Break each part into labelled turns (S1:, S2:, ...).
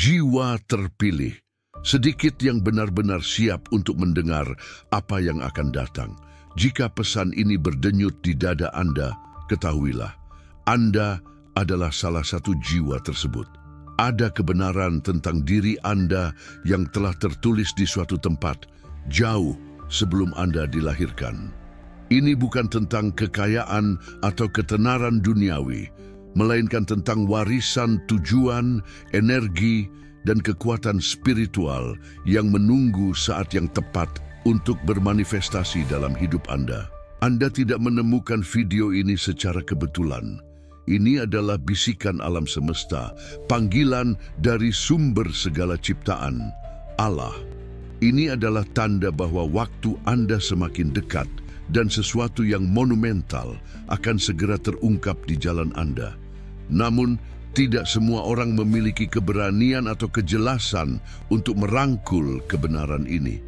S1: Jiwa terpilih, sedikit yang benar-benar siap untuk mendengar apa yang akan datang. Jika pesan ini berdenyut di dada Anda, ketahuilah, Anda adalah salah satu jiwa tersebut. Ada kebenaran tentang diri Anda yang telah tertulis di suatu tempat, jauh sebelum Anda dilahirkan. Ini bukan tentang kekayaan atau ketenaran duniawi, melainkan tentang warisan tujuan, energi, dan kekuatan spiritual yang menunggu saat yang tepat untuk bermanifestasi dalam hidup Anda. Anda tidak menemukan video ini secara kebetulan. Ini adalah bisikan alam semesta, panggilan dari sumber segala ciptaan, Allah. Ini adalah tanda bahwa waktu Anda semakin dekat dan sesuatu yang monumental akan segera terungkap di jalan Anda. Namun, tidak semua orang memiliki keberanian atau kejelasan untuk merangkul kebenaran ini.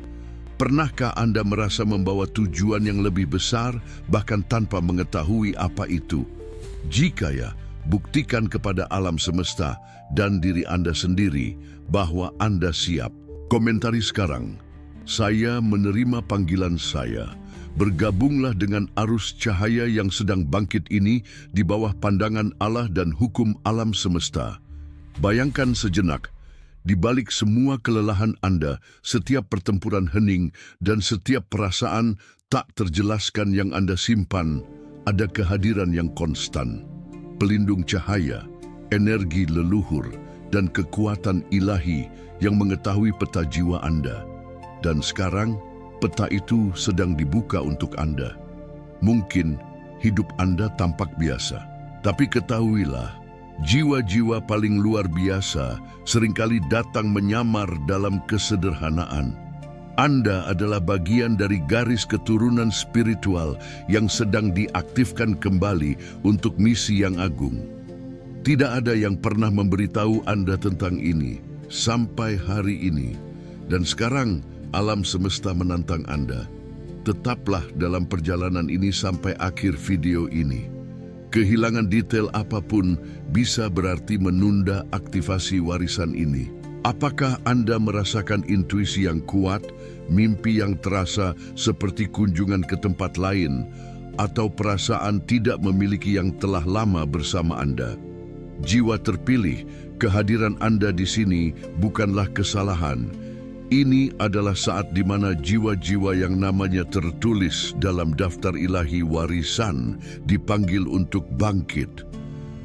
S1: Pernahkah Anda merasa membawa tujuan yang lebih besar, bahkan tanpa mengetahui apa itu? Jika ya, buktikan kepada alam semesta dan diri Anda sendiri bahwa Anda siap. Komentari sekarang, saya menerima panggilan saya. Bergabunglah dengan arus cahaya yang sedang bangkit ini di bawah pandangan Allah dan hukum alam semesta. Bayangkan sejenak, di balik semua kelelahan Anda, setiap pertempuran hening dan setiap perasaan tak terjelaskan yang Anda simpan, ada kehadiran yang konstan, pelindung cahaya, energi leluhur, dan kekuatan ilahi yang mengetahui peta jiwa Anda. Dan sekarang, peta itu sedang dibuka untuk Anda. Mungkin hidup Anda tampak biasa, tapi ketahuilah, jiwa-jiwa paling luar biasa seringkali datang menyamar dalam kesederhanaan. Anda adalah bagian dari garis keturunan spiritual yang sedang diaktifkan kembali untuk misi yang agung. Tidak ada yang pernah memberitahu Anda tentang ini sampai hari ini. Dan sekarang, alam semesta menantang Anda. Tetaplah dalam perjalanan ini sampai akhir video ini. Kehilangan detail apapun bisa berarti menunda aktivasi warisan ini. Apakah Anda merasakan intuisi yang kuat, mimpi yang terasa seperti kunjungan ke tempat lain, atau perasaan tidak memiliki yang telah lama bersama Anda? Jiwa terpilih, kehadiran Anda di sini bukanlah kesalahan. Ini adalah saat di mana jiwa-jiwa yang namanya tertulis dalam daftar ilahi warisan dipanggil untuk bangkit.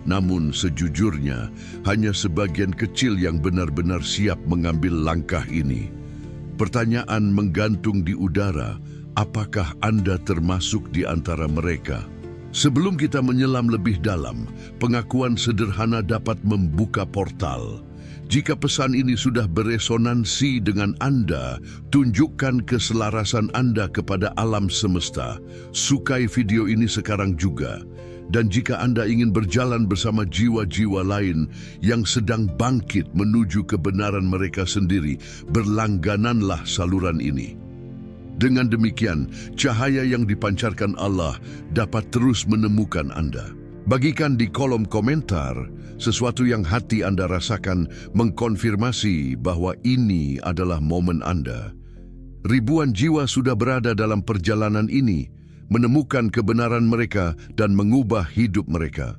S1: Namun sejujurnya, hanya sebagian kecil yang benar-benar siap mengambil langkah ini. Pertanyaan menggantung di udara, apakah Anda termasuk di antara mereka? Sebelum kita menyelam lebih dalam, pengakuan sederhana dapat membuka portal. Jika pesan ini sudah beresonansi dengan Anda, tunjukkan keselarasan Anda kepada alam semesta. Sukai video ini sekarang juga. Dan jika Anda ingin berjalan bersama jiwa-jiwa lain yang sedang bangkit menuju kebenaran mereka sendiri, berlanggananlah saluran ini. Dengan demikian, cahaya yang dipancarkan Allah dapat terus menemukan Anda. Bagikan di kolom komentar sesuatu yang hati Anda rasakan mengkonfirmasi bahwa ini adalah momen Anda. Ribuan jiwa sudah berada dalam perjalanan ini, menemukan kebenaran mereka dan mengubah hidup mereka.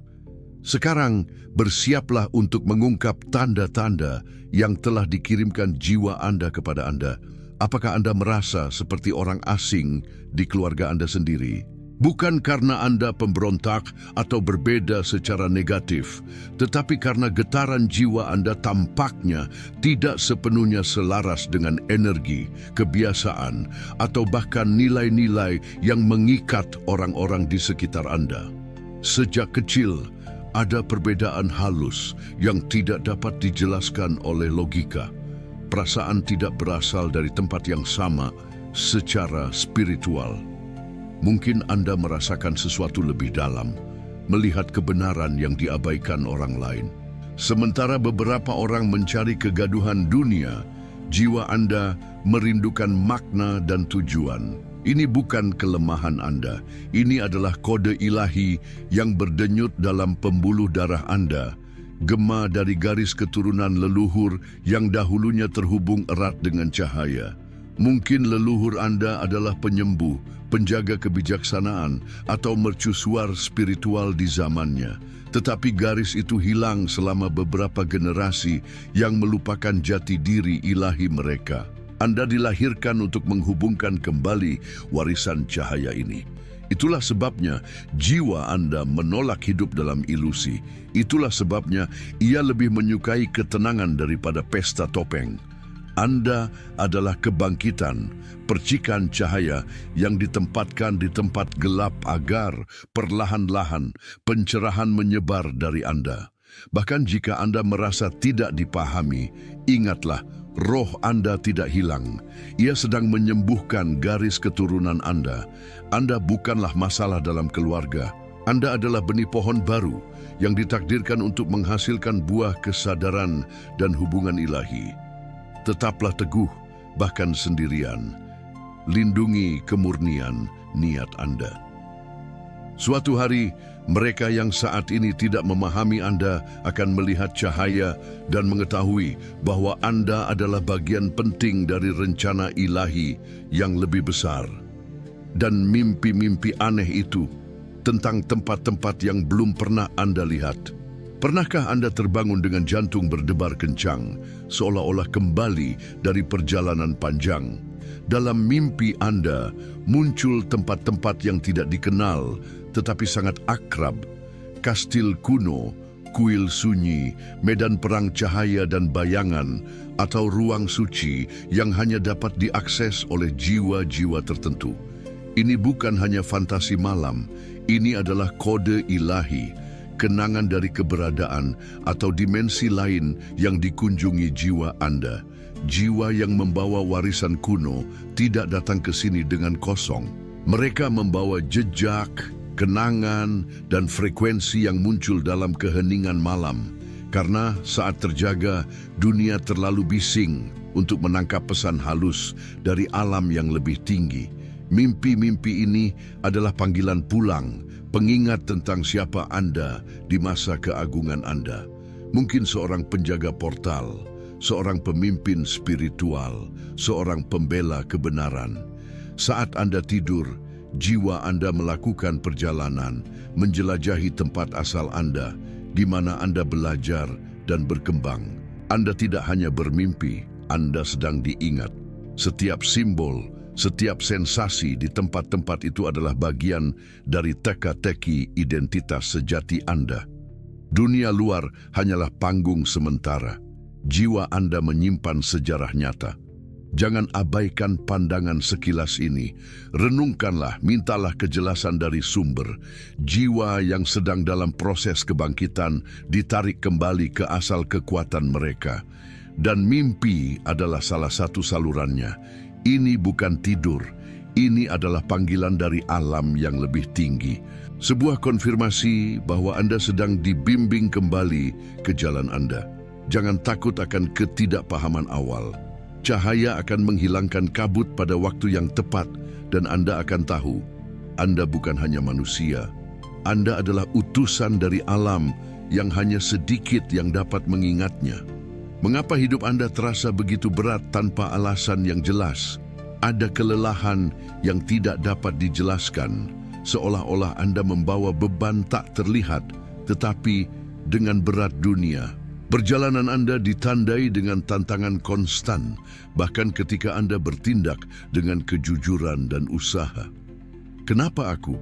S1: Sekarang, bersiaplah untuk mengungkap tanda-tanda yang telah dikirimkan jiwa Anda kepada Anda. Apakah Anda merasa seperti orang asing di keluarga Anda sendiri? Bukan karena Anda pemberontak atau berbeda secara negatif, tetapi karena getaran jiwa Anda tampaknya tidak sepenuhnya selaras dengan energi, kebiasaan, atau bahkan nilai-nilai yang mengikat orang-orang di sekitar Anda. Sejak kecil, ada perbedaan halus yang tidak dapat dijelaskan oleh logika. Perasaan tidak berasal dari tempat yang sama secara spiritual. Mungkin Anda merasakan sesuatu lebih dalam, melihat kebenaran yang diabaikan orang lain. Sementara beberapa orang mencari kegaduhan dunia, jiwa Anda merindukan makna dan tujuan. Ini bukan kelemahan Anda. Ini adalah kode ilahi yang berdenyut dalam pembuluh darah Anda gema dari garis keturunan leluhur yang dahulunya terhubung erat dengan cahaya. Mungkin leluhur Anda adalah penyembuh, penjaga kebijaksanaan, atau mercusuar spiritual di zamannya. Tetapi garis itu hilang selama beberapa generasi yang melupakan jati diri ilahi mereka. Anda dilahirkan untuk menghubungkan kembali warisan cahaya ini. Itulah sebabnya jiwa Anda menolak hidup dalam ilusi. Itulah sebabnya ia lebih menyukai ketenangan daripada pesta topeng. Anda adalah kebangkitan, percikan cahaya yang ditempatkan di tempat gelap agar perlahan-lahan pencerahan menyebar dari Anda. Bahkan jika Anda merasa tidak dipahami, ingatlah, roh Anda tidak hilang. Ia sedang menyembuhkan garis keturunan Anda. Anda bukanlah masalah dalam keluarga. Anda adalah benih pohon baru yang ditakdirkan untuk menghasilkan buah kesadaran dan hubungan ilahi. Tetaplah teguh, bahkan sendirian. Lindungi kemurnian niat Anda. Suatu hari, mereka yang saat ini tidak memahami Anda akan melihat cahaya dan mengetahui bahwa Anda adalah bagian penting dari rencana ilahi yang lebih besar. Dan mimpi-mimpi aneh itu tentang tempat-tempat yang belum pernah Anda lihat. Pernahkah Anda terbangun dengan jantung berdebar kencang, seolah-olah kembali dari perjalanan panjang? Dalam mimpi Anda muncul tempat-tempat yang tidak dikenal, tetapi sangat akrab. Kastil kuno, kuil sunyi, medan perang cahaya dan bayangan, atau ruang suci yang hanya dapat diakses oleh jiwa-jiwa tertentu. Ini bukan hanya fantasi malam, ini adalah kode ilahi, kenangan dari keberadaan atau dimensi lain yang dikunjungi jiwa Anda. Jiwa yang membawa warisan kuno tidak datang ke sini dengan kosong. Mereka membawa jejak, kenangan, dan frekuensi yang muncul dalam keheningan malam. Karena saat terjaga, dunia terlalu bising untuk menangkap pesan halus dari alam yang lebih tinggi. Mimpi-mimpi ini adalah panggilan pulang, pengingat tentang siapa Anda di masa keagungan Anda. Mungkin seorang penjaga portal, seorang pemimpin spiritual, seorang pembela kebenaran. Saat Anda tidur, jiwa Anda melakukan perjalanan, menjelajahi tempat asal Anda, di mana Anda belajar dan berkembang. Anda tidak hanya bermimpi, Anda sedang diingat. Setiap simbol, setiap sensasi di tempat-tempat itu adalah bagian dari teka-teki identitas sejati Anda. Dunia luar hanyalah panggung sementara. Jiwa Anda menyimpan sejarah nyata. Jangan abaikan pandangan sekilas ini. Renungkanlah, mintalah kejelasan dari sumber. Jiwa yang sedang dalam proses kebangkitan ditarik kembali ke asal kekuatan mereka. Dan mimpi adalah salah satu salurannya. Ini bukan tidur, ini adalah panggilan dari alam yang lebih tinggi. Sebuah konfirmasi bahwa Anda sedang dibimbing kembali ke jalan Anda. Jangan takut akan ketidakpahaman awal. Cahaya akan menghilangkan kabut pada waktu yang tepat dan Anda akan tahu, Anda bukan hanya manusia. Anda adalah utusan dari alam yang hanya sedikit yang dapat mengingatnya. Mengapa hidup Anda terasa begitu berat tanpa alasan yang jelas? Ada kelelahan yang tidak dapat dijelaskan, seolah-olah Anda membawa beban tak terlihat, tetapi dengan berat dunia. Perjalanan Anda ditandai dengan tantangan konstan, bahkan ketika Anda bertindak dengan kejujuran dan usaha. Kenapa aku?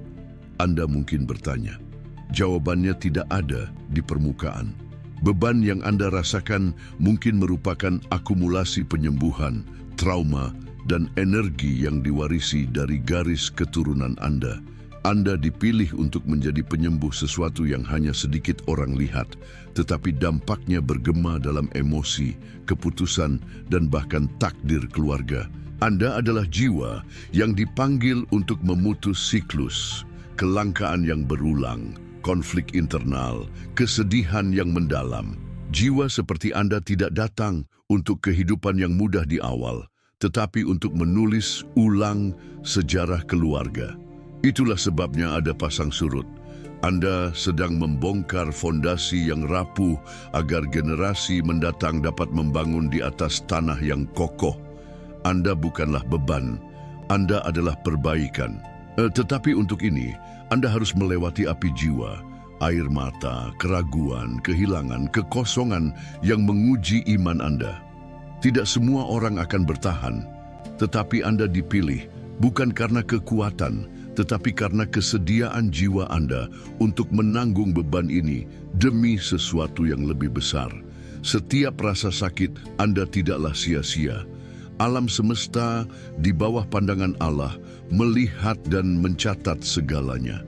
S1: Anda mungkin bertanya. Jawabannya tidak ada di permukaan. Beban yang Anda rasakan mungkin merupakan akumulasi penyembuhan, trauma, dan energi yang diwarisi dari garis keturunan Anda. Anda dipilih untuk menjadi penyembuh sesuatu yang hanya sedikit orang lihat, tetapi dampaknya bergema dalam emosi, keputusan, dan bahkan takdir keluarga. Anda adalah jiwa yang dipanggil untuk memutus siklus, kelangkaan yang berulang, konflik internal, kesedihan yang mendalam. Jiwa seperti Anda tidak datang untuk kehidupan yang mudah di awal, tetapi untuk menulis ulang sejarah keluarga. Itulah sebabnya ada pasang surut. Anda sedang membongkar fondasi yang rapuh agar generasi mendatang dapat membangun di atas tanah yang kokoh. Anda bukanlah beban, Anda adalah perbaikan. Tetapi untuk ini, Anda harus melewati api jiwa, air mata, keraguan, kehilangan, kekosongan yang menguji iman Anda. Tidak semua orang akan bertahan, tetapi Anda dipilih bukan karena kekuatan, tetapi karena kesediaan jiwa Anda untuk menanggung beban ini demi sesuatu yang lebih besar. Setiap rasa sakit Anda tidaklah sia-sia. Alam semesta di bawah pandangan Allah melihat dan mencatat segalanya.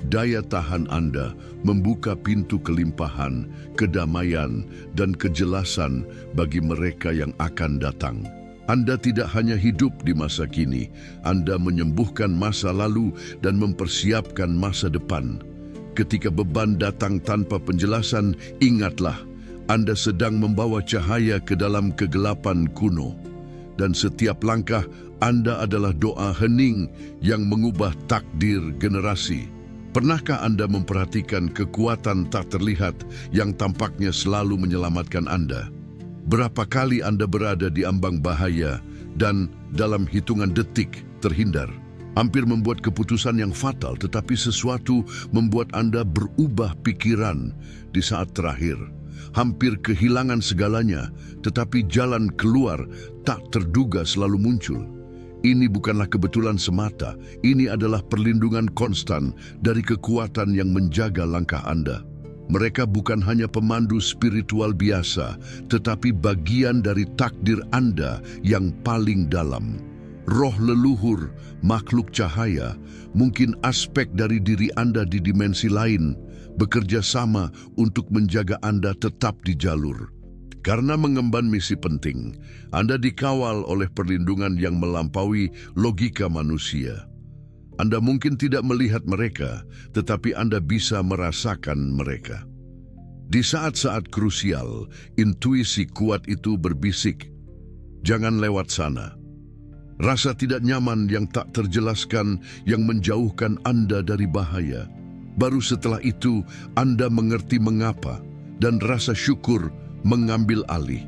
S1: Daya tahan Anda membuka pintu kelimpahan, kedamaian, dan kejelasan bagi mereka yang akan datang. Anda tidak hanya hidup di masa kini, Anda menyembuhkan masa lalu dan mempersiapkan masa depan. Ketika beban datang tanpa penjelasan, ingatlah, Anda sedang membawa cahaya ke dalam kegelapan kuno. Dan setiap langkah Anda adalah doa hening yang mengubah takdir generasi. Pernahkah Anda memperhatikan kekuatan tak terlihat yang tampaknya selalu menyelamatkan Anda? Berapa kali Anda berada di ambang bahaya dan dalam hitungan detik terhindar? Hampir membuat keputusan yang fatal, tetapi sesuatu membuat Anda berubah pikiran di saat terakhir. Hampir kehilangan segalanya, tetapi jalan keluar tak terduga selalu muncul. Ini bukanlah kebetulan semata, ini adalah perlindungan konstan dari kekuatan yang menjaga langkah Anda. Mereka bukan hanya pemandu spiritual biasa, tetapi bagian dari takdir Anda yang paling dalam. Roh leluhur, makhluk cahaya, mungkin aspek dari diri Anda di dimensi lain, bekerja sama untuk menjaga Anda tetap di jalur. Karena mengemban misi penting, Anda dikawal oleh perlindungan yang melampaui logika manusia. Anda mungkin tidak melihat mereka, tetapi Anda bisa merasakan mereka. Di saat-saat krusial, intuisi kuat itu berbisik, "Jangan lewat sana." Rasa tidak nyaman yang tak terjelaskan yang menjauhkan Anda dari bahaya. Baru setelah itu, Anda mengerti mengapa, dan rasa syukur mengambil alih.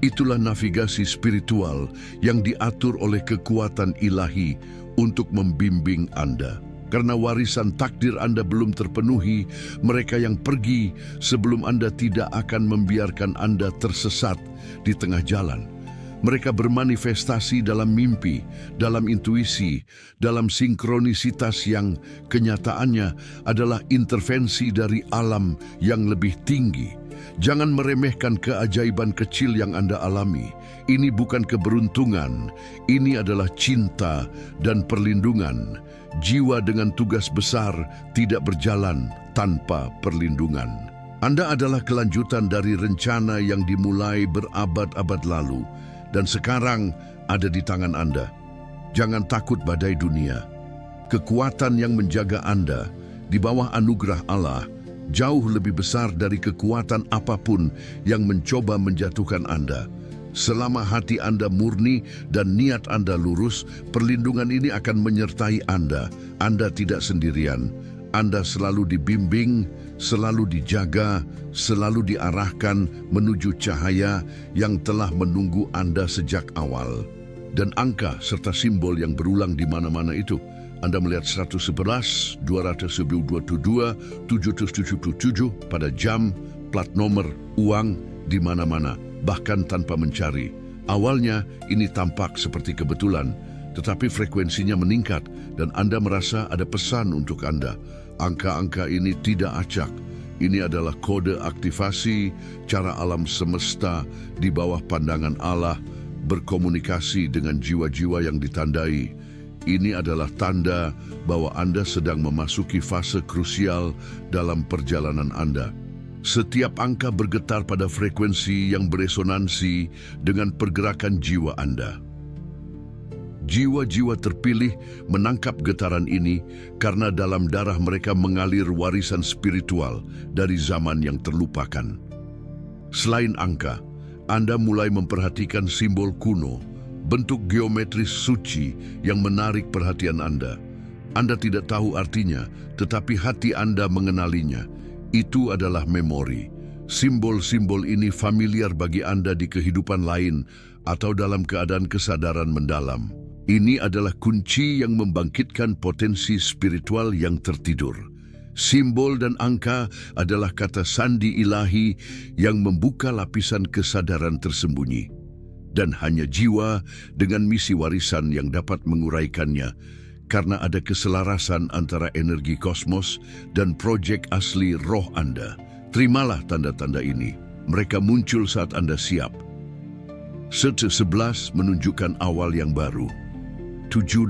S1: Itulah navigasi spiritual yang diatur oleh kekuatan ilahi untuk membimbing Anda. Karena warisan takdir Anda belum terpenuhi, mereka yang pergi sebelum Anda tidak akan membiarkan Anda tersesat di tengah jalan. Mereka bermanifestasi dalam mimpi, dalam intuisi, dalam sinkronisitas yang kenyataannya adalah intervensi dari alam yang lebih tinggi. Jangan meremehkan keajaiban kecil yang Anda alami. Ini bukan keberuntungan, ini adalah cinta dan perlindungan. Jiwa dengan tugas besar tidak berjalan tanpa perlindungan. Anda adalah kelanjutan dari rencana yang dimulai berabad-abad lalu, dan sekarang ada di tangan Anda. Jangan takut badai dunia. Kekuatan yang menjaga Anda di bawah anugerah Allah jauh lebih besar dari kekuatan apapun yang mencoba menjatuhkan Anda. Selama hati Anda murni dan niat Anda lurus, perlindungan ini akan menyertai Anda. Anda tidak sendirian. Anda selalu dibimbing, selalu dijaga, selalu diarahkan menuju cahaya yang telah menunggu Anda sejak awal. Dan angka serta simbol yang berulang di mana-mana itu, Anda melihat 111, 222, 777 pada jam, plat nomor, uang di mana-mana, bahkan tanpa mencari. Awalnya ini tampak seperti kebetulan, tetapi frekuensinya meningkat dan Anda merasa ada pesan untuk Anda. Angka-angka ini tidak acak. Ini adalah kode aktivasi cara alam semesta di bawah pandangan Allah berkomunikasi dengan jiwa-jiwa yang ditandai. Ini adalah tanda bahwa Anda sedang memasuki fase krusial dalam perjalanan Anda. Setiap angka bergetar pada frekuensi yang beresonansi dengan pergerakan jiwa Anda. Jiwa-jiwa terpilih menangkap getaran ini karena dalam darah mereka mengalir warisan spiritual dari zaman yang terlupakan. Selain angka, Anda mulai memperhatikan simbol kuno, bentuk geometris suci yang menarik perhatian Anda. Anda tidak tahu artinya, tetapi hati Anda mengenalinya. Itu adalah memori. Simbol-simbol ini familiar bagi Anda di kehidupan lain atau dalam keadaan kesadaran mendalam. Ini adalah kunci yang membangkitkan potensi spiritual yang tertidur. Simbol dan angka adalah kata sandi ilahi yang membuka lapisan kesadaran tersembunyi. Dan hanya jiwa dengan misi warisan yang dapat menguraikannya, karena ada keselarasan antara energi kosmos dan proyek asli roh Anda. Terimalah tanda-tanda ini. Mereka muncul saat Anda siap. 11 menunjukkan awal yang baru. 7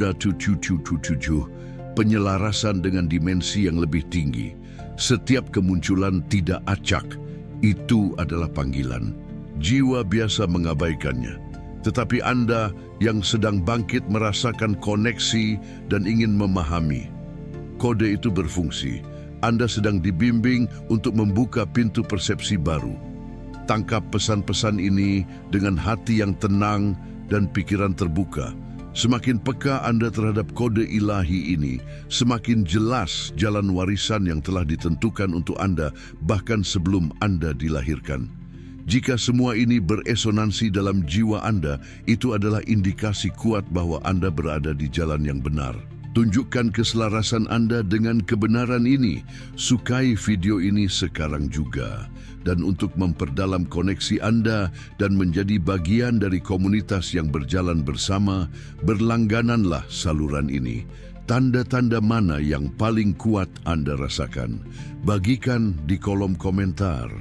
S1: penyelarasan dengan dimensi yang lebih tinggi. Setiap kemunculan tidak acak. Itu adalah panggilan. Jiwa biasa mengabaikannya. Tetapi Anda yang sedang bangkit merasakan koneksi dan ingin memahami. Kode itu berfungsi. Anda sedang dibimbing untuk membuka pintu persepsi baru. Tangkap pesan-pesan ini dengan hati yang tenang dan pikiran terbuka. Semakin peka Anda terhadap kode ilahi ini, semakin jelas jalan warisan yang telah ditentukan untuk Anda bahkan sebelum Anda dilahirkan. Jika semua ini beresonansi dalam jiwa Anda, itu adalah indikasi kuat bahwa Anda berada di jalan yang benar. Tunjukkan keselarasan Anda dengan kebenaran ini. Sukai video ini sekarang juga. Dan untuk memperdalam koneksi Anda dan menjadi bagian dari komunitas yang berjalan bersama, berlanggananlah saluran ini. Tanda-tanda mana yang paling kuat Anda rasakan? Bagikan di kolom komentar.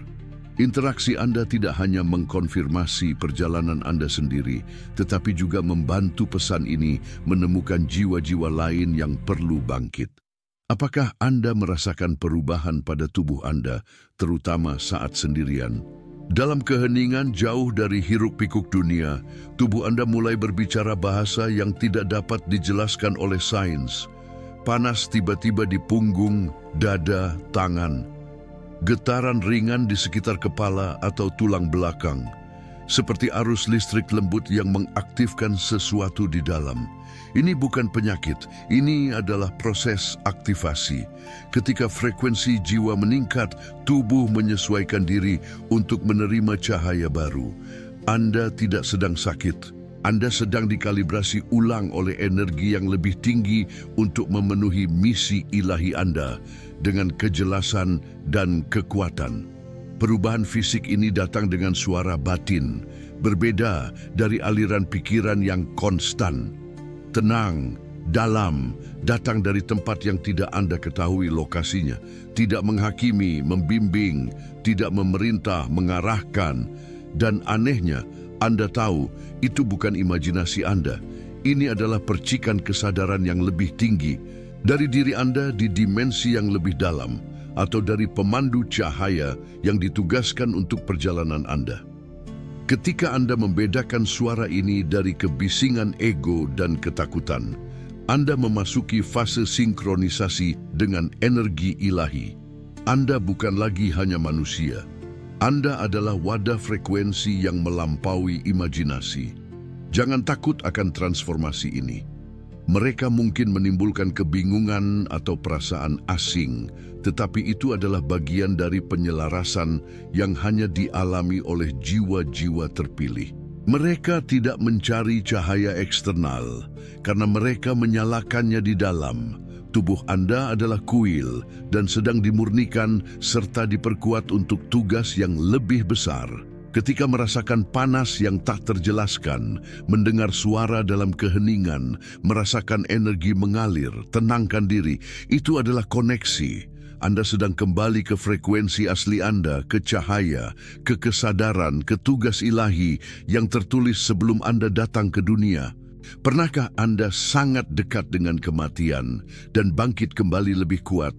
S1: Interaksi Anda tidak hanya mengkonfirmasi perjalanan Anda sendiri, tetapi juga membantu pesan ini menemukan jiwa-jiwa lain yang perlu bangkit. Apakah Anda merasakan perubahan pada tubuh Anda, terutama saat sendirian? Dalam keheningan jauh dari hiruk-pikuk dunia, tubuh Anda mulai berbicara bahasa yang tidak dapat dijelaskan oleh sains. Panas tiba-tiba di punggung, dada, tangan. Getaran ringan di sekitar kepala atau tulang belakang. Seperti arus listrik lembut yang mengaktifkan sesuatu di dalam. Ini bukan penyakit, ini adalah proses aktivasi. Ketika frekuensi jiwa meningkat, tubuh menyesuaikan diri untuk menerima cahaya baru. Anda tidak sedang sakit. Anda sedang dikalibrasi ulang oleh energi yang lebih tinggi untuk memenuhi misi ilahi Anda dengan kejelasan dan kekuatan. Perubahan fisik ini datang dengan suara batin, berbeda dari aliran pikiran yang konstan. Tenang, dalam, datang dari tempat yang tidak Anda ketahui lokasinya. Tidak menghakimi, membimbing, tidak memerintah, mengarahkan. Dan anehnya, Anda tahu itu bukan imajinasi Anda. Ini adalah percikan kesadaran yang lebih tinggi dari diri Anda di dimensi yang lebih dalam, atau dari pemandu cahaya yang ditugaskan untuk perjalanan Anda. Ketika Anda membedakan suara ini dari kebisingan ego dan ketakutan, Anda memasuki fase sinkronisasi dengan energi ilahi. Anda bukan lagi hanya manusia. Anda adalah wadah frekuensi yang melampaui imajinasi. Jangan takut akan transformasi ini. Mereka mungkin menimbulkan kebingungan atau perasaan asing, tetapi itu adalah bagian dari penyelarasan yang hanya dialami oleh jiwa-jiwa terpilih. Mereka tidak mencari cahaya eksternal, karena mereka menyalakannya di dalam. Tubuh Anda adalah kuil dan sedang dimurnikan serta diperkuat untuk tugas yang lebih besar. Ketika merasakan panas yang tak terjelaskan, mendengar suara dalam keheningan, merasakan energi mengalir, tenangkan diri, itu adalah koneksi. Anda sedang kembali ke frekuensi asli Anda, ke cahaya, ke kesadaran, ke tugas ilahi yang tertulis sebelum Anda datang ke dunia. Pernahkah Anda sangat dekat dengan kematian dan bangkit kembali lebih kuat?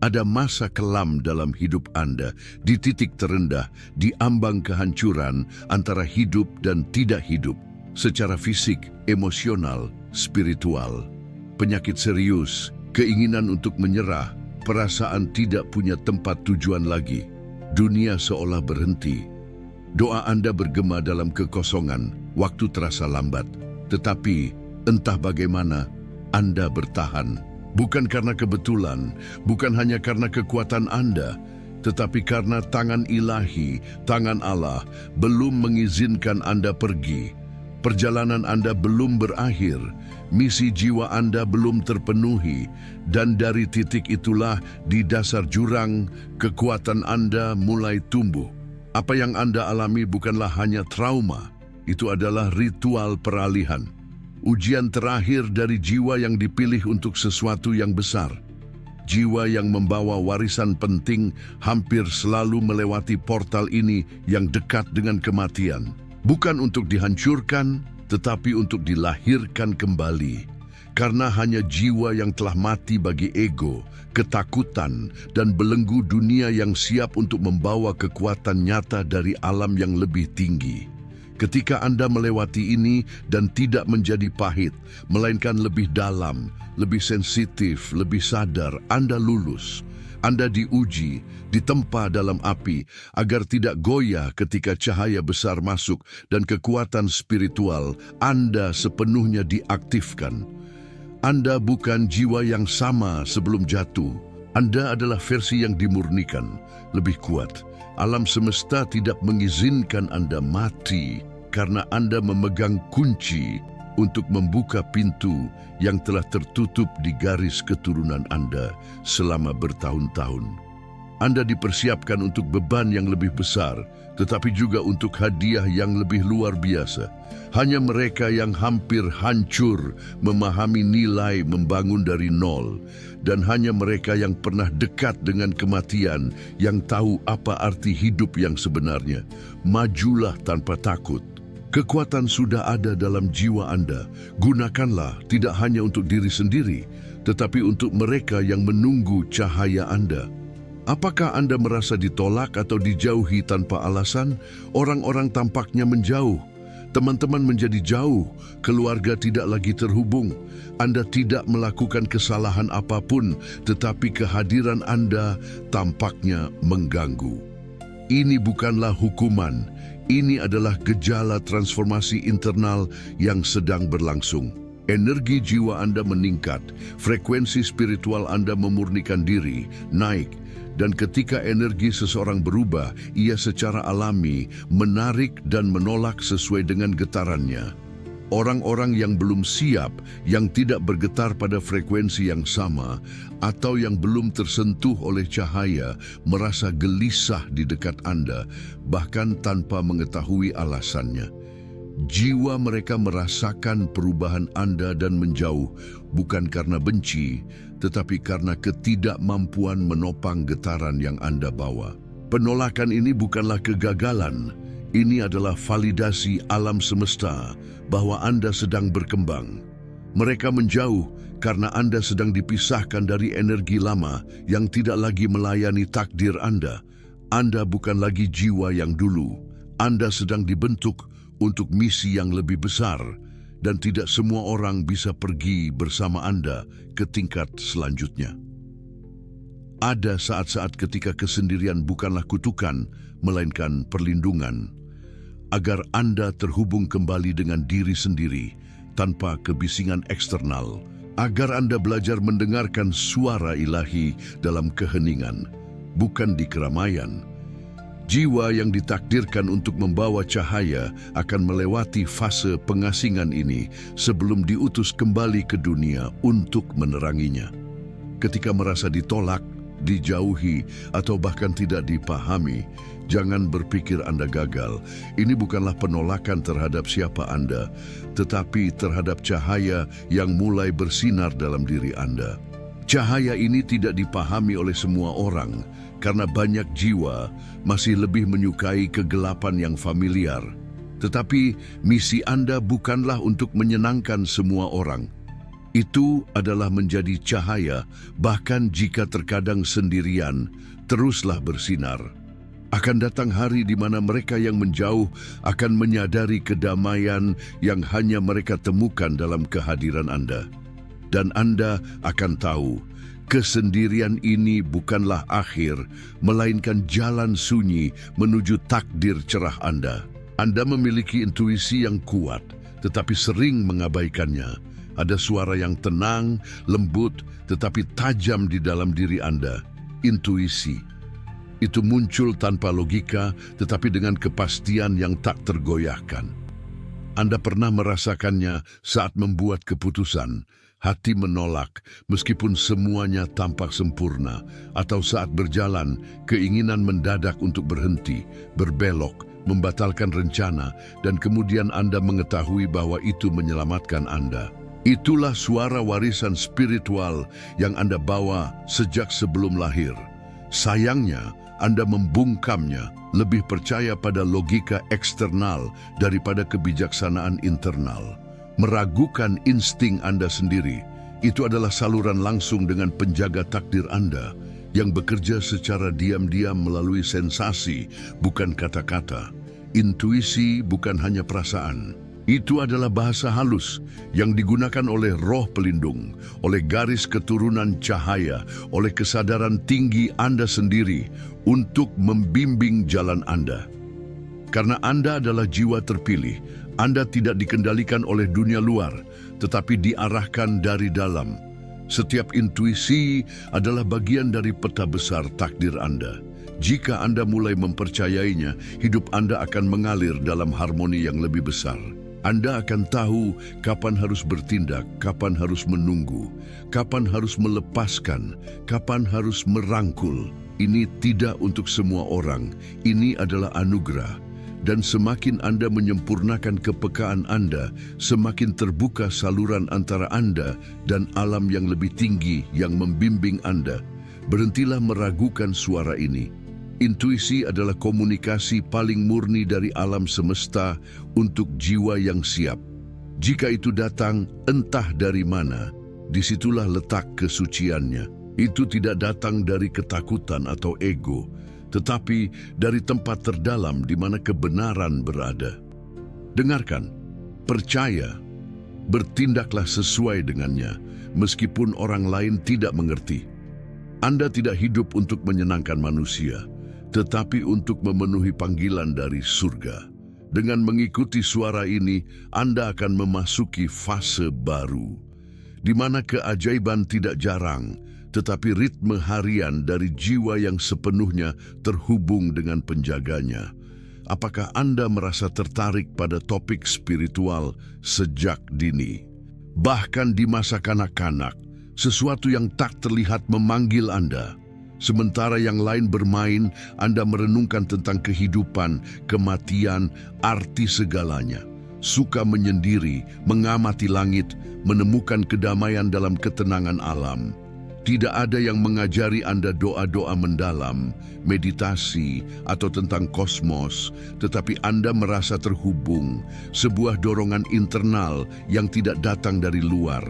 S1: Ada masa kelam dalam hidup Anda, di titik terendah, di ambang kehancuran antara hidup dan tidak hidup, secara fisik, emosional, spiritual. Penyakit serius, keinginan untuk menyerah, perasaan tidak punya tempat tujuan lagi. Dunia seolah berhenti. Doa Anda bergema dalam kekosongan, waktu terasa lambat. Tetapi, entah bagaimana, Anda bertahan. Bukan karena kebetulan, bukan hanya karena kekuatan Anda, tetapi karena tangan ilahi, tangan Allah, belum mengizinkan Anda pergi. Perjalanan Anda belum berakhir, misi jiwa Anda belum terpenuhi, dan dari titik itulah di dasar jurang, kekuatan Anda mulai tumbuh. Apa yang Anda alami bukanlah hanya trauma, itu adalah ritual peralihan. Ujian terakhir dari jiwa yang dipilih untuk sesuatu yang besar. Jiwa yang membawa warisan penting hampir selalu melewati portal ini yang dekat dengan kematian. Bukan untuk dihancurkan, tetapi untuk dilahirkan kembali. Karena hanya jiwa yang telah mati bagi ego, ketakutan, dan belenggu dunia yang siap untuk membawa kekuatan nyata dari alam yang lebih tinggi. Ketika Anda melewati ini dan tidak menjadi pahit, melainkan lebih dalam, lebih sensitif, lebih sadar, Anda lulus. Anda diuji, ditempa dalam api, agar tidak goyah ketika cahaya besar masuk dan kekuatan spiritual Anda sepenuhnya diaktifkan. Anda bukan jiwa yang sama sebelum jatuh. Anda adalah versi yang dimurnikan, lebih kuat. Alam semesta tidak mengizinkan Anda mati karena Anda memegang kunci untuk membuka pintu yang telah tertutup di garis keturunan Anda selama bertahun-tahun. Anda dipersiapkan untuk beban yang lebih besar, tetapi juga untuk hadiah yang lebih luar biasa. Hanya mereka yang hampir hancur memahami nilai membangun dari nol, dan hanya mereka yang pernah dekat dengan kematian yang tahu apa arti hidup yang sebenarnya. Majulah tanpa takut. Kekuatan sudah ada dalam jiwa Anda. Gunakanlah tidak hanya untuk diri sendiri, tetapi untuk mereka yang menunggu cahaya Anda. Apakah Anda merasa ditolak atau dijauhi tanpa alasan? Orang-orang tampaknya menjauh. Teman-teman menjadi jauh, keluarga tidak lagi terhubung. Anda tidak melakukan kesalahan apapun, tetapi kehadiran Anda tampaknya mengganggu. Ini bukanlah hukuman. Ini adalah gejala transformasi internal yang sedang berlangsung. Energi jiwa Anda meningkat, frekuensi spiritual Anda memurnikan diri, naik, dan ketika energi seseorang berubah, ia secara alami menarik dan menolak sesuai dengan getarannya. Orang-orang yang belum siap, yang tidak bergetar pada frekuensi yang sama, atau yang belum tersentuh oleh cahaya, merasa gelisah di dekat Anda, bahkan tanpa mengetahui alasannya. Jiwa mereka merasakan perubahan Anda dan menjauh, bukan karena benci, tetapi karena ketidakmampuan menopang getaran yang Anda bawa. Penolakan ini bukanlah kegagalan, ini adalah validasi alam semesta bahwa Anda sedang berkembang. Mereka menjauh karena Anda sedang dipisahkan dari energi lama yang tidak lagi melayani takdir Anda. Anda bukan lagi jiwa yang dulu. Anda sedang dibentuk untuk misi yang lebih besar, dan tidak semua orang bisa pergi bersama Anda ke tingkat selanjutnya. Ada saat-saat ketika kesendirian bukanlah kutukan, melainkan perlindungan, agar Anda terhubung kembali dengan diri sendiri tanpa kebisingan eksternal, agar Anda belajar mendengarkan suara ilahi dalam keheningan, bukan di keramaian. Jiwa yang ditakdirkan untuk membawa cahaya akan melewati fase pengasingan ini sebelum diutus kembali ke dunia untuk meneranginya. Ketika merasa ditolak, dijauhi, atau bahkan tidak dipahami, jangan berpikir Anda gagal. Ini bukanlah penolakan terhadap siapa Anda, tetapi terhadap cahaya yang mulai bersinar dalam diri Anda. Cahaya ini tidak dipahami oleh semua orang, karena banyak jiwa masih lebih menyukai kegelapan yang familiar. Tetapi misi Anda bukanlah untuk menyenangkan semua orang. Itu adalah menjadi cahaya, bahkan jika terkadang sendirian, teruslah bersinar. Akan datang hari di mana mereka yang menjauh akan menyadari kedamaian yang hanya mereka temukan dalam kehadiran Anda. Dan Anda akan tahu, kesendirian ini bukanlah akhir, melainkan jalan sunyi menuju takdir cerah Anda. Anda memiliki intuisi yang kuat, tetapi sering mengabaikannya. Ada suara yang tenang, lembut, tetapi tajam di dalam diri Anda. Intuisi. Itu muncul tanpa logika, tetapi dengan kepastian yang tak tergoyahkan. Anda pernah merasakannya saat membuat keputusan, hati menolak meskipun semuanya tampak sempurna, atau saat berjalan, keinginan mendadak untuk berhenti, berbelok, membatalkan rencana, dan kemudian Anda mengetahui bahwa itu menyelamatkan Anda. Itulah suara warisan spiritual yang Anda bawa sejak sebelum lahir. Sayangnya, Anda membungkamnya, lebih percaya pada logika eksternal daripada kebijaksanaan internal. Meragukan insting Anda sendiri, itu adalah saluran langsung dengan penjaga takdir Anda yang bekerja secara diam-diam melalui sensasi, bukan kata-kata. Intuisi bukan hanya perasaan. Itu adalah bahasa halus yang digunakan oleh roh pelindung, oleh garis keturunan cahaya, oleh kesadaran tinggi Anda sendiri untuk membimbing jalan Anda. Karena Anda adalah jiwa terpilih, Anda tidak dikendalikan oleh dunia luar, tetapi diarahkan dari dalam. Setiap intuisi adalah bagian dari peta besar takdir Anda. Jika Anda mulai mempercayainya, hidup Anda akan mengalir dalam harmoni yang lebih besar. Anda akan tahu kapan harus bertindak, kapan harus menunggu, kapan harus melepaskan, kapan harus merangkul. Ini tidak untuk semua orang, ini adalah anugerah. Dan semakin Anda menyempurnakan kepekaan Anda, semakin terbuka saluran antara Anda dan alam yang lebih tinggi yang membimbing Anda. Berhentilah meragukan suara ini. Intuisi adalah komunikasi paling murni dari alam semesta untuk jiwa yang siap. Jika itu datang entah dari mana, disitulah letak kesuciannya. Itu tidak datang dari ketakutan atau ego, tetapi dari tempat terdalam di mana kebenaran berada. Dengarkan, percaya, bertindaklah sesuai dengannya, meskipun orang lain tidak mengerti. Anda tidak hidup untuk menyenangkan manusia, tetapi untuk memenuhi panggilan dari surga. Dengan mengikuti suara ini, Anda akan memasuki fase baru, di mana keajaiban tidak jarang, tetapi ritme harian dari jiwa yang sepenuhnya terhubung dengan penjaganya. Apakah Anda merasa tertarik pada topik spiritual sejak dini? Bahkan di masa kanak-kanak, sesuatu yang tak terlihat memanggil Anda. Sementara yang lain bermain, Anda merenungkan tentang kehidupan, kematian, arti segalanya. Suka menyendiri, mengamati langit, menemukan kedamaian dalam ketenangan alam. Tidak ada yang mengajari Anda doa-doa mendalam, meditasi, atau tentang kosmos, tetapi Anda merasa terhubung, sebuah dorongan internal yang tidak datang dari luar.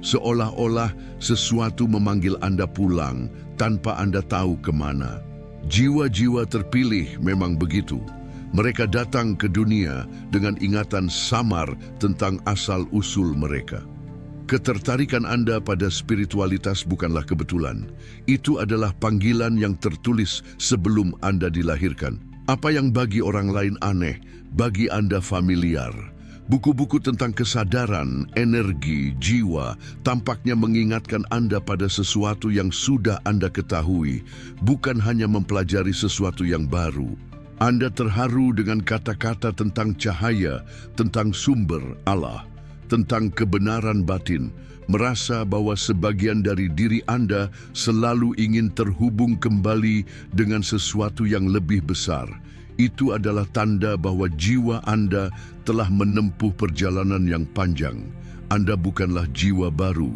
S1: Seolah-olah sesuatu memanggil Anda pulang tanpa Anda tahu kemana. Jiwa-jiwa terpilih memang begitu. Mereka datang ke dunia dengan ingatan samar tentang asal-usul mereka. Ketertarikan Anda pada spiritualitas bukanlah kebetulan. Itu adalah panggilan yang tertulis sebelum Anda dilahirkan. Apa yang bagi orang lain aneh, bagi Anda familiar. Buku-buku tentang kesadaran, energi, jiwa tampaknya mengingatkan Anda pada sesuatu yang sudah Anda ketahui, bukan hanya mempelajari sesuatu yang baru. Anda terharu dengan kata-kata tentang cahaya, tentang sumber Allah, tentang kebenaran batin, merasa bahwa sebagian dari diri Anda selalu ingin terhubung kembali dengan sesuatu yang lebih besar. Itu adalah tanda bahwa jiwa Anda telah menempuh perjalanan yang panjang. Anda bukanlah jiwa baru.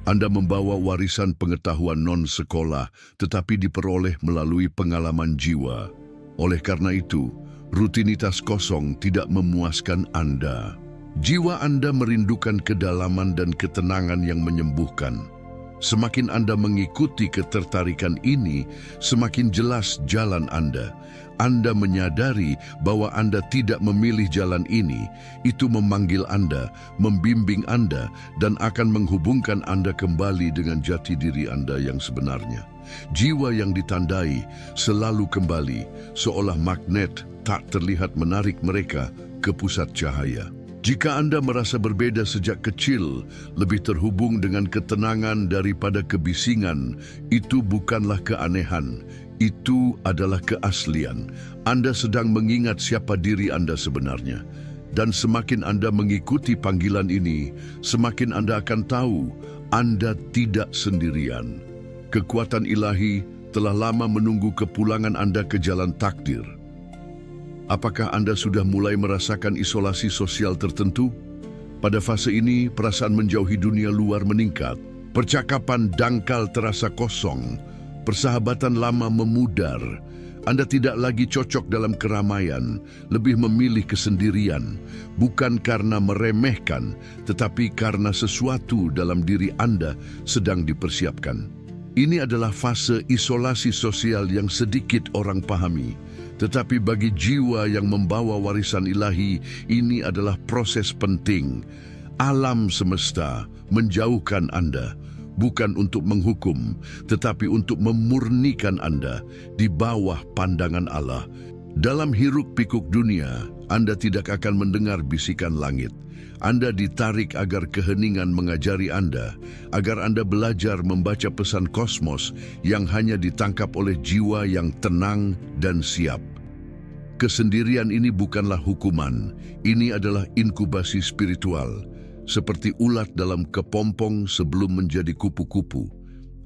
S1: Anda membawa warisan pengetahuan non-sekolah, tetapi diperoleh melalui pengalaman jiwa. Oleh karena itu, rutinitas kosong tidak memuaskan Anda. Jiwa Anda merindukan kedalaman dan ketenangan yang menyembuhkan. Semakin Anda mengikuti ketertarikan ini, semakin jelas jalan Anda. Anda menyadari bahwa Anda tidak memilih jalan ini. Itu memanggil Anda, membimbing Anda, dan akan menghubungkan Anda kembali dengan jati diri Anda yang sebenarnya. Jiwa yang ditandai selalu kembali, seolah magnet tak terlihat menarik mereka ke pusat cahaya. Jika Anda merasa berbeda sejak kecil, lebih terhubung dengan ketenangan daripada kebisingan, itu bukanlah keanehan, itu adalah keaslian. Anda sedang mengingat siapa diri Anda sebenarnya. Dan semakin Anda mengikuti panggilan ini, semakin Anda akan tahu Anda tidak sendirian. Kekuatan ilahi telah lama menunggu kepulangan Anda ke jalan takdir. Apakah Anda sudah mulai merasakan isolasi sosial tertentu? Pada fase ini, perasaan menjauhi dunia luar meningkat. Percakapan dangkal terasa kosong. Persahabatan lama memudar. Anda tidak lagi cocok dalam keramaian, lebih memilih kesendirian. Bukan karena meremehkan, tetapi karena sesuatu dalam diri Anda sedang dipersiapkan. Ini adalah fase isolasi sosial yang sedikit orang pahami. Tetapi bagi jiwa yang membawa warisan ilahi, ini adalah proses penting. Alam semesta menjauhkan Anda, bukan untuk menghukum, tetapi untuk memurnikan Anda di bawah pandangan Allah. Dalam hiruk-pikuk dunia, Anda tidak akan mendengar bisikan langit. Anda ditarik agar keheningan mengajari Anda, agar Anda belajar membaca pesan kosmos yang hanya ditangkap oleh jiwa yang tenang dan siap. Kesendirian ini bukanlah hukuman, ini adalah inkubasi spiritual. Seperti ulat dalam kepompong sebelum menjadi kupu-kupu.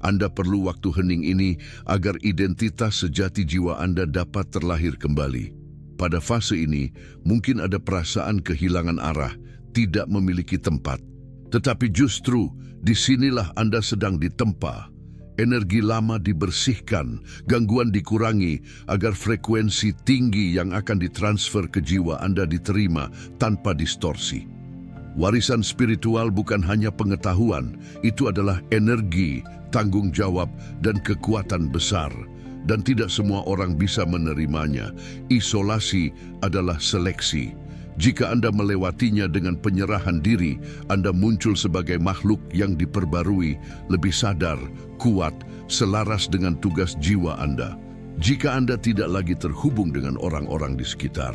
S1: Anda perlu waktu hening ini agar identitas sejati jiwa Anda dapat terlahir kembali. Pada fase ini, mungkin ada perasaan kehilangan arah, tidak memiliki tempat. Tetapi justru disinilah Anda sedang ditempa. Energi lama dibersihkan, gangguan dikurangi agar frekuensi tinggi yang akan ditransfer ke jiwa Anda diterima tanpa distorsi. Warisan spiritual bukan hanya pengetahuan, itu adalah energi, tanggung jawab, dan kekuatan besar. Dan tidak semua orang bisa menerimanya. Isolasi adalah seleksi. Jika Anda melewatinya dengan penyerahan diri, Anda muncul sebagai makhluk yang diperbarui, lebih sadar, kuat, selaras dengan tugas jiwa Anda. Jika Anda tidak lagi terhubung dengan orang-orang di sekitar,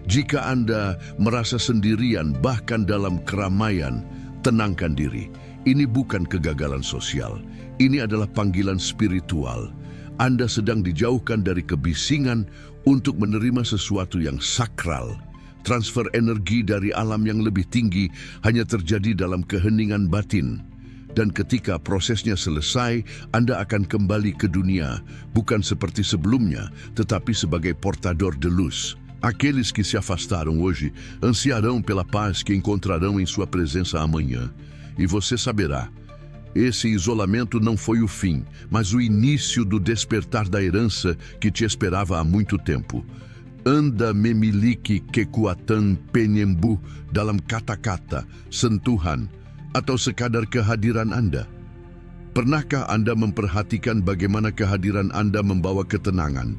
S1: jika Anda merasa sendirian bahkan dalam keramaian, tenangkan diri. Ini bukan kegagalan sosial, ini adalah panggilan spiritual. Anda sedang dijauhkan dari kebisingan untuk menerima sesuatu yang sakral. Transfer energi dari alam yang lebih tinggi hanya terjadi dalam keheningan batin. Dan ketika prosesnya selesai, Anda akan kembali ke dunia, bukan seperti sebelumnya, tetapi sebagai portador de luz. Aqueles que se afastaram hoje ansiarão pela paz que encontrarão em sua presença amanhã. E você saberá, esse isolamento não foi o fim, mas o início do despertar da herança que te esperava há muito tempo. Anda memiliki kekuatan penyembuh dalam kata-kata, sentuhan, atau sekadar kehadiran Anda? Pernahkah Anda memperhatikan bagaimana kehadiran Anda membawa ketenangan?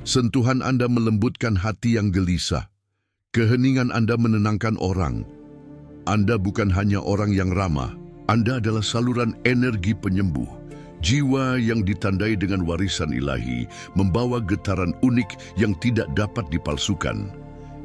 S1: Sentuhan Anda melembutkan hati yang gelisah. Keheningan Anda menenangkan orang. Anda bukan hanya orang yang ramah, Anda adalah saluran energi penyembuh. Jiwa yang ditandai dengan warisan ilahi membawa getaran unik yang tidak dapat dipalsukan.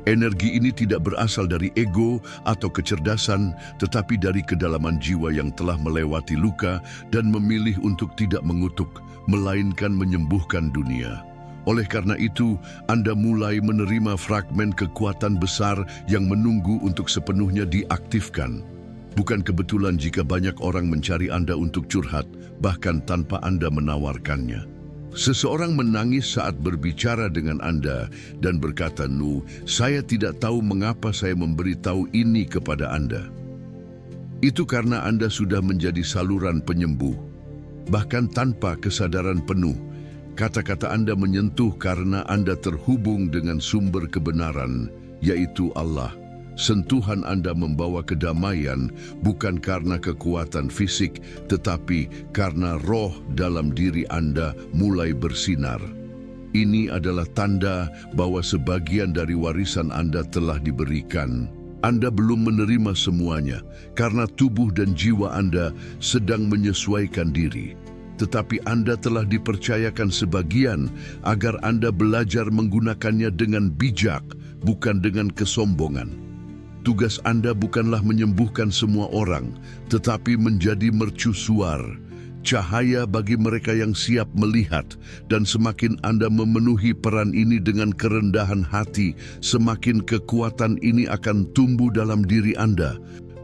S1: Energi ini tidak berasal dari ego atau kecerdasan, tetapi dari kedalaman jiwa yang telah melewati luka dan memilih untuk tidak mengutuk, melainkan menyembuhkan dunia. Oleh karena itu, Anda mulai menerima fragmen kekuatan besar yang menunggu untuk sepenuhnya diaktifkan. Bukan kebetulan jika banyak orang mencari Anda untuk curhat, bahkan tanpa Anda menawarkannya. Seseorang menangis saat berbicara dengan Anda dan berkata, "Nu, saya tidak tahu mengapa saya memberitahu ini kepada Anda." Itu karena Anda sudah menjadi saluran penyembuh. Bahkan tanpa kesadaran penuh, kata-kata Anda menyentuh karena Anda terhubung dengan sumber kebenaran, yaitu Allah. Sentuhan Anda membawa kedamaian bukan karena kekuatan fisik, tetapi karena roh dalam diri Anda mulai bersinar. Ini adalah tanda bahwa sebagian dari warisan Anda telah diberikan. Anda belum menerima semuanya karena tubuh dan jiwa Anda sedang menyesuaikan diri. Tetapi Anda telah dipercayakan sebagian agar Anda belajar menggunakannya dengan bijak, bukan dengan kesombongan. Tugas Anda bukanlah menyembuhkan semua orang, tetapi menjadi mercusuar, cahaya bagi mereka yang siap melihat. Dan semakin Anda memenuhi peran ini dengan kerendahan hati, semakin kekuatan ini akan tumbuh dalam diri Anda.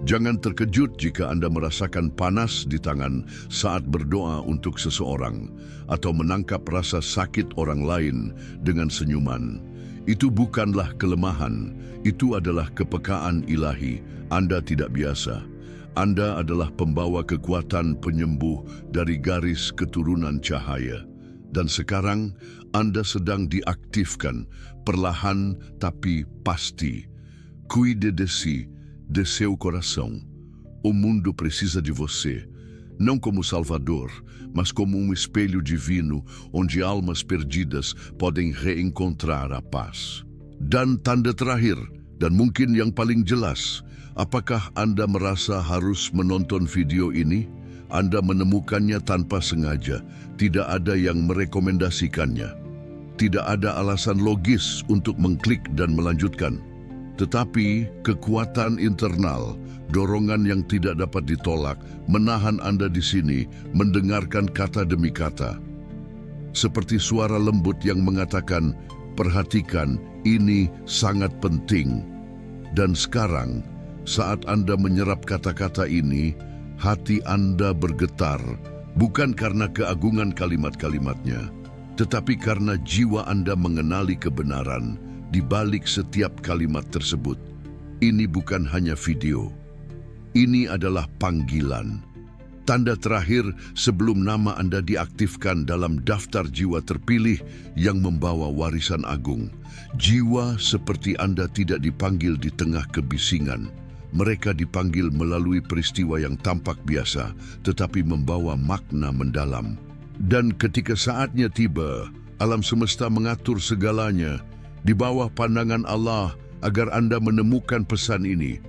S1: Jangan terkejut jika Anda merasakan panas di tangan saat berdoa untuk seseorang, atau menangkap rasa sakit orang lain dengan senyuman. Itu bukanlah kelemahan, itu adalah kepekaan ilahi. Anda tidak biasa. Anda adalah pembawa kekuatan penyembuh dari garis keturunan cahaya. Dan sekarang Anda sedang diaktifkan, perlahan tapi pasti. Cuide de si, de seu coração. O mundo precisa de você. Não como Salvador, mas como espelho divino onde almas perdidas podem reencontrar a paz. Dan tanda terakhir, dan mungkin yang paling jelas, apakah Anda merasa harus menonton video ini? Anda menemukannya tanpa sengaja, tidak ada yang merekomendasikannya. Tidak ada alasan logis untuk mengklik dan melanjutkan. Tetapi kekuatan internal, dorongan yang tidak dapat ditolak, menahan Anda di sini, mendengarkan kata demi kata. Seperti suara lembut yang mengatakan, perhatikan, ini sangat penting. Dan sekarang, saat Anda menyerap kata-kata ini, hati Anda bergetar, bukan karena keagungan kalimat-kalimatnya, tetapi karena jiwa Anda mengenali kebenaran di balik setiap kalimat tersebut. Ini bukan hanya video. Ini adalah panggilan. Tanda terakhir sebelum nama Anda diaktifkan dalam daftar jiwa terpilih yang membawa warisan agung. Jiwa seperti Anda tidak dipanggil di tengah kebisingan. Mereka dipanggil melalui peristiwa yang tampak biasa, tetapi membawa makna mendalam. Dan ketika saatnya tiba, alam semesta mengatur segalanya di bawah pandangan Allah agar Anda menemukan pesan ini.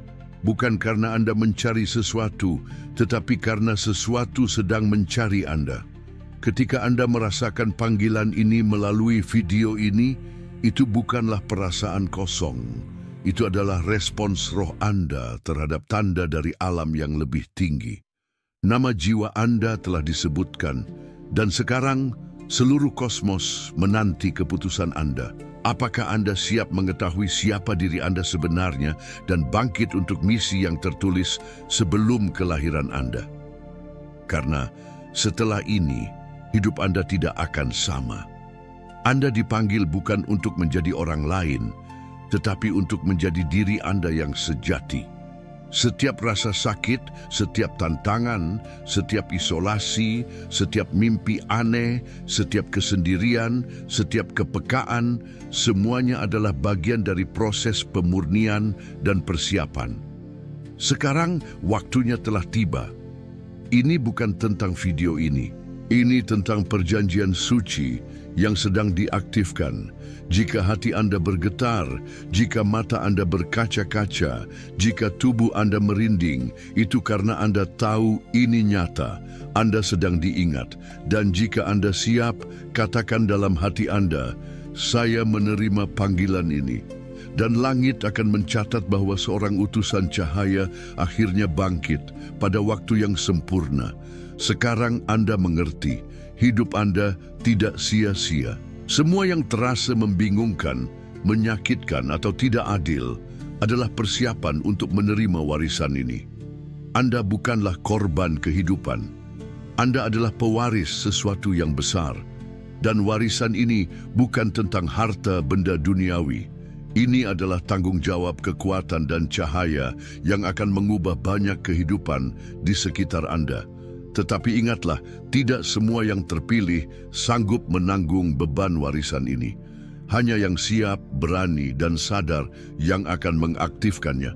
S1: Bukan karena Anda mencari sesuatu, tetapi karena sesuatu sedang mencari Anda. Ketika Anda merasakan panggilan ini melalui video ini, itu bukanlah perasaan kosong. Itu adalah respons roh Anda terhadap tanda dari alam yang lebih tinggi. Nama jiwa Anda telah disebutkan, dan sekarang seluruh kosmos menanti keputusan Anda. Apakah Anda siap mengetahui siapa diri Anda sebenarnya dan bangkit untuk misi yang tertulis sebelum kelahiran Anda? Karena setelah ini, hidup Anda tidak akan sama. Anda dipanggil bukan untuk menjadi orang lain, tetapi untuk menjadi diri Anda yang sejati. Setiap rasa sakit, setiap tantangan, setiap isolasi, setiap mimpi aneh, setiap kesendirian, setiap kepekaan, semuanya adalah bagian dari proses pemurnian dan persiapan. Sekarang waktunya telah tiba. Ini bukan tentang video ini. Ini tentang perjanjian suci yang sedang diaktifkan. Jika hati Anda bergetar, jika mata Anda berkaca-kaca, jika tubuh Anda merinding, itu karena Anda tahu ini nyata, Anda sedang diingat. Dan jika Anda siap, katakan dalam hati Anda, saya menerima panggilan ini. Dan langit akan mencatat bahwa seorang utusan cahaya akhirnya bangkit pada waktu yang sempurna. Sekarang Anda mengerti, hidup Anda tidak sia-sia. Semua yang terasa membingungkan, menyakitkan atau tidak adil adalah persiapan untuk menerima warisan ini. Anda bukanlah korban kehidupan. Anda adalah pewaris sesuatu yang besar. Dan warisan ini bukan tentang harta benda duniawi. Ini adalah tanggung jawab kekuatan dan cahaya yang akan mengubah banyak kehidupan di sekitar Anda. Tetapi ingatlah, tidak semua yang terpilih sanggup menanggung beban warisan ini. Hanya yang siap, berani, dan sadar yang akan mengaktifkannya.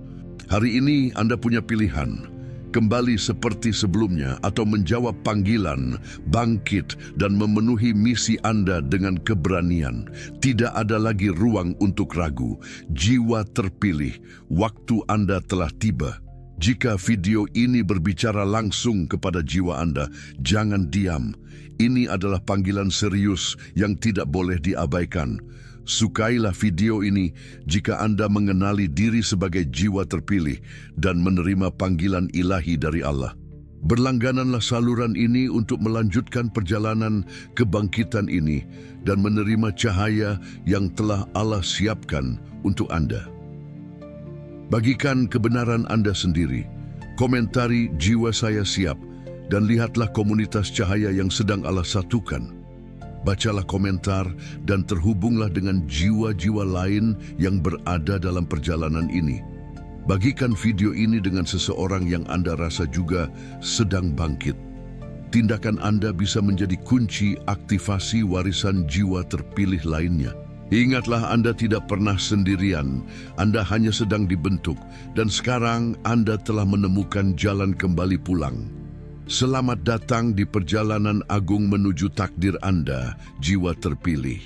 S1: Hari ini Anda punya pilihan. Kembali seperti sebelumnya atau menjawab panggilan, bangkit, dan memenuhi misi Anda dengan keberanian. Tidak ada lagi ruang untuk ragu. Jiwa terpilih, waktu Anda telah tiba. Jika video ini berbicara langsung kepada jiwa Anda, jangan diam. Ini adalah panggilan serius yang tidak boleh diabaikan. Sukailah video ini jika Anda mengenali diri sebagai jiwa terpilih dan menerima panggilan ilahi dari Allah. Berlanggananlah saluran ini untuk melanjutkan perjalanan kebangkitan ini dan menerima cahaya yang telah Allah siapkan untuk Anda. Bagikan kebenaran Anda sendiri, komentari jiwa saya siap, dan lihatlah komunitas cahaya yang sedang Allah satukan. Bacalah komentar dan terhubunglah dengan jiwa-jiwa lain yang berada dalam perjalanan ini. Bagikan video ini dengan seseorang yang Anda rasa juga sedang bangkit. Tindakan Anda bisa menjadi kunci aktivasi warisan jiwa terpilih lainnya. Ingatlah, Anda tidak pernah sendirian. Anda hanya sedang dibentuk, dan sekarang Anda telah menemukan jalan kembali pulang. Selamat datang di perjalanan agung menuju takdir Anda, jiwa terpilih.